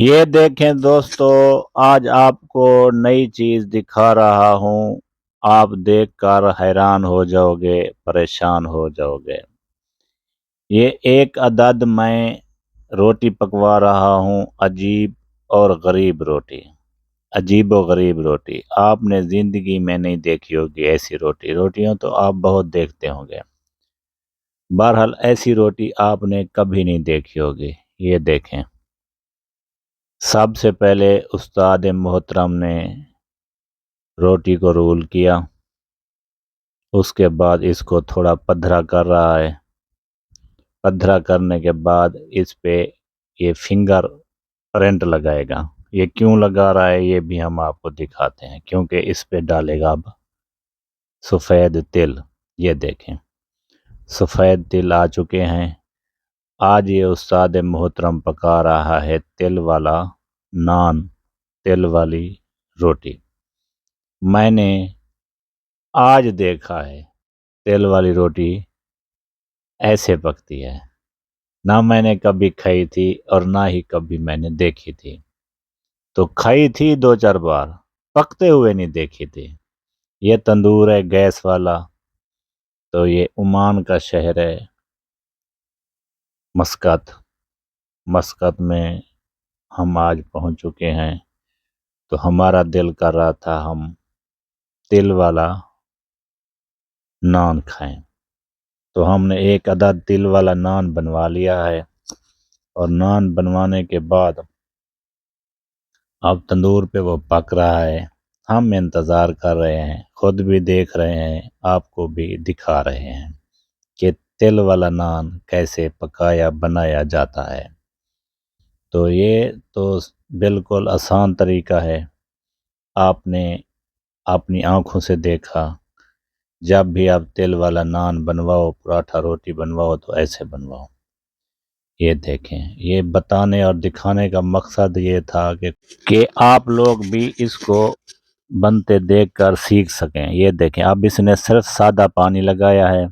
ये देखें दोस्तों, आज आपको नई चीज दिखा रहा हूँ। आप देखकर हैरान हो जाओगे, परेशान हो जाओगे। ये एक अदद मैं रोटी पकवा रहा हूँ, अजीब और गरीब रोटी। अजीब और गरीब रोटी आपने जिंदगी में नहीं देखी होगी। ऐसी रोटियां तो आप बहुत देखते होंगे। बहरहाल ऐसी रोटी आपने कभी नहीं देखी होगी। ये देखें, सबसे पहले उस्ताद मोहतरम ने रोटी को रोल किया। उसके बाद इसको थोड़ा पधरा कर रहा है। पधरा करने के बाद इस पे ये फिंगर प्रिंट लगाएगा। ये क्यों लगा रहा है ये भी हम आपको दिखाते हैं, क्योंकि इस पे डालेगा अब सफ़ेद तिल। ये देखें, सफ़ेद तिल आ चुके हैं। आज ये उस्ताद मोहतरम पका रहा है तिल वाला नान, तिल वाली रोटी। मैंने आज देखा है तेल वाली रोटी ऐसे पकती है। ना मैंने कभी खाई थी और ना ही कभी मैंने देखी थी। तो खाई थी दो चार बार, पकते हुए नहीं देखी थी। ये तंदूर है गैस वाला। तो ये ओमान का शहर है मस्कत। मस्कत में हम आज पहुंच चुके हैं। तो हमारा दिल कर रहा था हम तिल वाला नान खाएं। तो हमने एक आधा तिल वाला नान बनवा लिया है। और नान बनवाने के बाद अब तंदूर पे वो पक रहा है। हम इंतज़ार कर रहे हैं, खुद भी देख रहे हैं, आपको भी दिखा रहे हैं कि तिल वाला नान कैसे पकाया बनाया जाता है। तो ये तो बिल्कुल आसान तरीका है। आपने अपनी आंखों से देखा। जब भी आप तिल वाला नान बनवाओ, पराठा रोटी बनवाओ तो ऐसे बनवाओ। ये देखें, ये बताने और दिखाने का मकसद ये था कि आप लोग भी इसको बनते देखकर सीख सकें। ये देखें, अब इसने सिर्फ सादा पानी लगाया है।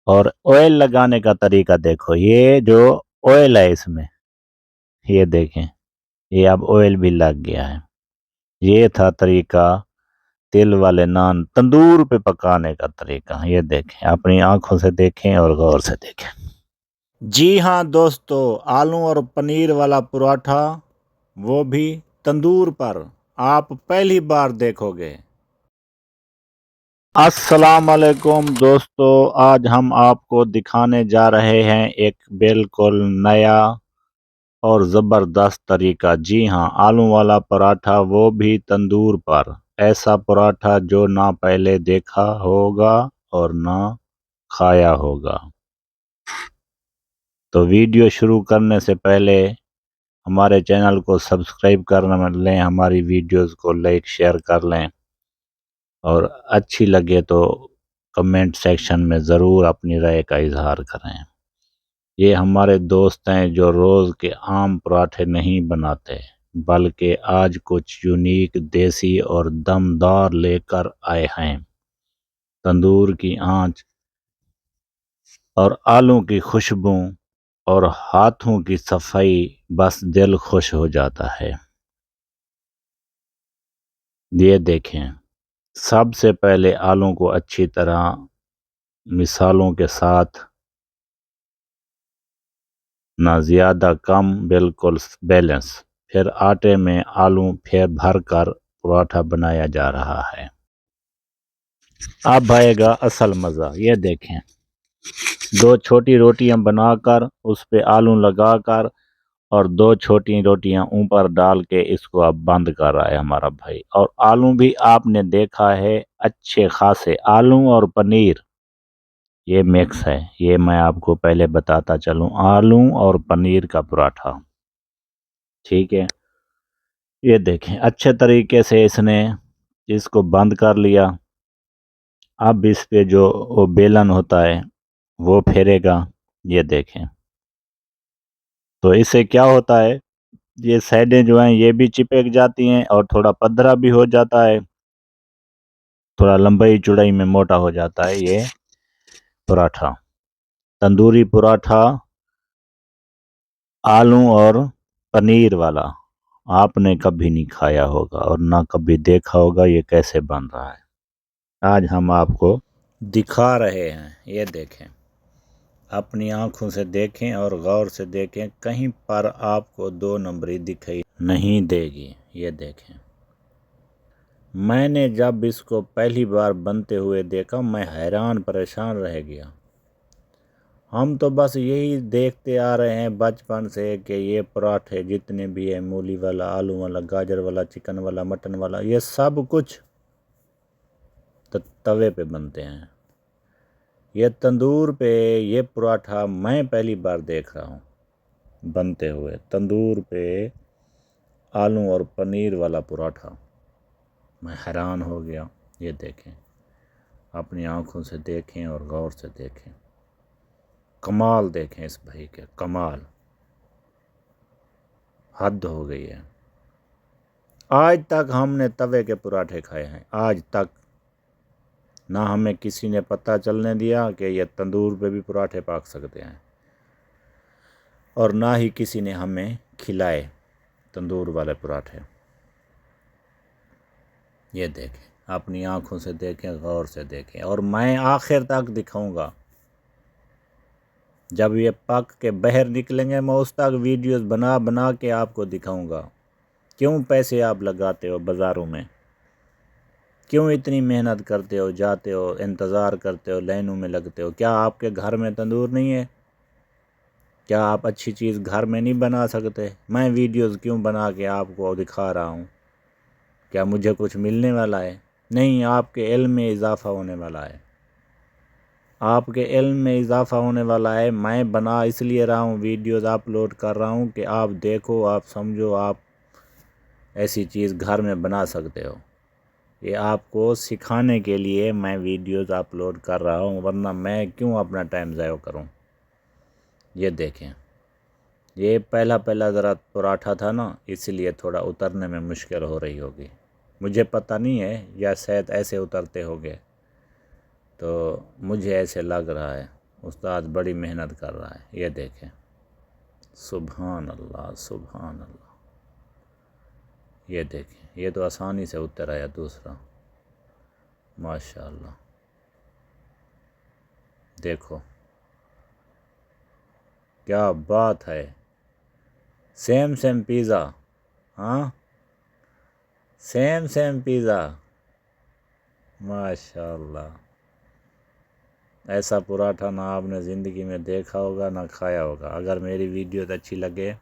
और ऑयल लगाने का तरीका देखो, ये जो ऑयल है इसमें, ये देखें, ये अब ऑयल भी लग गया है। ये था तरीका तेल वाले नान तंदूर पे पकाने का तरीका। ये देखें, अपनी आंखों से देखें और गौर से देखें। जी हाँ दोस्तों, आलू और पनीर वाला पराठा, वो भी तंदूर पर, आप पहली बार देखोगे। अस्सलाम वालेकुम दोस्तों, आज हम आपको दिखाने जा रहे हैं एक बिल्कुल नया और ज़बरदस्त तरीका। जी हाँ, आलू वाला पराठा, वो भी तंदूर पर। ऐसा पराठा जो ना पहले देखा होगा और ना खाया होगा। तो वीडियो शुरू करने से पहले हमारे चैनल को सब्सक्राइब कर लें, हमारी वीडियोस को लाइक शेयर कर लें, और अच्छी लगे तो कमेंट सेक्शन में ज़रूर अपनी राय का इजहार करें। ये हमारे दोस्त हैं जो रोज़ के आम पराठे नहीं बनाते, बल्कि आज कुछ यूनिक, देसी और दमदार लेकर आए हैं। तंदूर की आंच और आलू की खुशबू और हाथों की सफाई, बस दिल खुश हो जाता है। ये देखें, सबसे पहले आलू को अच्छी तरह मिसालों के साथ, ना ज़्यादा कम, बिल्कुल बैलेंस। फिर आटे में आलू फिर भर कर पराठा बनाया जा रहा है। अब आएगा असल मज़ा। ये देखें, दो छोटी रोटियां बनाकर उस पे आलू लगाकर और दो छोटी रोटियां ऊपर डाल के इसको अब बंद कर रहा है हमारा भाई। और आलू भी आपने देखा है अच्छे खासे, आलू और पनीर ये मिक्स है। ये मैं आपको पहले बताता चलूं, आलू और पनीर का पराठा। ठीक है, ये देखें अच्छे तरीके से इसने इसको बंद कर लिया। अब इस पे जो वो बेलन होता है वो फेरेगा। ये देखें, तो इससे क्या होता है, ये साइडें जो हैं ये भी चिपक जाती हैं और थोड़ा पतला भी हो जाता है, थोड़ा लंबाई चौड़ाई में मोटा हो जाता है ये पराठा। तंदूरी पराठा आलू और पनीर वाला। آپ نے کبھی نہیں کھایا ہوگا اور نہ کبھی دیکھا ہوگا یہ کیسے بن رہا ہے۔ آج ہم آپ کو دکھا رہے ہیں، یہ دیکھیں، اپنی آنکھوں سے دیکھیں اور غور سے دیکھیں، کہیں پر آپ کو 2 نمبری دکھائی نہیں دے گی۔ یہ دیکھیں، میں نے جب اس کو پہلی بار بنتے ہوئے دیکھا میں حیران پریشان رہ گیا۔ ہم تو بس یہی دیکھتے آ رہے ہیں بچپن سے کہ یہ پراٹھے جتنے بھی ہیں، مولی والا، آلو والا، گاجر والا، چکن والا، مٹن والا، یہ سب کچھ توے پہ بنتے ہیں۔ یہ تندور پہ یہ پراٹھا میں پہلی بار دیکھ رہا ہوں بنتے ہوئے، تندور پہ آلو اور پنیر والا پراٹھا۔ میں حیران ہو گیا۔ یہ دیکھیں، اپنی آنکھوں سے دیکھیں اور غور سے دیکھیں، کمال دیکھیں اس بھائی کے، کمال، حد ہو گئی ہے۔ آج تک ہم نے توے کے پراٹھے کھائے ہیں، آج تک نہ ہمیں کسی نے پتہ چلنے دیا کہ یہ تندور پہ بھی پراٹھے پک سکتے ہیں، اور نہ ہی کسی نے ہمیں کھلائے تندور والے پراٹھے۔ یہ دیکھیں، اپنی آنکھوں سے دیکھیں، غور سے دیکھیں، اور میں آخر تک دکھاؤں گا۔ جب یہ پک کے باہر نکلیں گے میں اس تک ویڈیوز بنا بنا کے آپ کو دکھاؤں گا۔ کیوں پیسے آپ لگاتے ہو بازاروں میں؟ کیوں اتنی محنت کرتے ہو، جاتے ہو، انتظار کرتے ہو، لائنوں میں لگتے ہو؟ کیا آپ کے گھر میں تندور نہیں ہے؟ کیا آپ اچھی چیز گھر میں نہیں بنا سکتے؟ میں ویڈیوز کیوں بنا کے آپ کو دکھا رہا ہوں؟ کیا مجھے کچھ ملنے والا ہے؟ نہیں، آپ کے علم میں اضافہ ہونے والا ہے، آپ کے علم میں اضافہ ہونے والا ہے۔ میں بنا اس لیے رہا ہوں، ویڈیوز اپلوڈ کر رہا ہوں کہ آپ دیکھو، آپ سمجھو، آپ ایسی چیز گھر میں بنا سکتے ہو۔ یہ آپ کو سکھانے کے لیے میں ویڈیوز اپلوڈ کر رہا ہوں، ورنہ میں کیوں اپنا ٹائم ضائع کروں؟ یہ دیکھیں، یہ پہلا ذرا پراٹھا تھا نا، اس لیے تھوڑا اترنے میں مشکل ہو رہی ہوگی، مجھے پتہ نہیں ہے، یا شاید ایسے اترتے ہوگے، تو مجھے ایسے لگ رہا ہے۔ استاد بڑی محنت کر رہا ہے۔ یہ دیکھیں، سبحان اللہ، سبحان اللہ۔ یہ دیکھیں، یہ تو آسانی سے اتر آیا دوسرا، ماشاءاللہ۔ دیکھو کیا بات ہے، سیم پیزا، ہاں، سیم پیزا، ماشاءاللہ۔ ایسا پراٹھا نہ آپ نے زندگی میں دیکھا ہوگا نہ کھایا ہوگا۔ اگر میری ویڈیوز اچھی لگے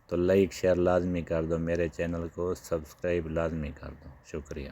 تو لائک شیئر لازمی کر دو، میرے چینل کو سبسکرائب لازمی کر دو۔ شکریہ۔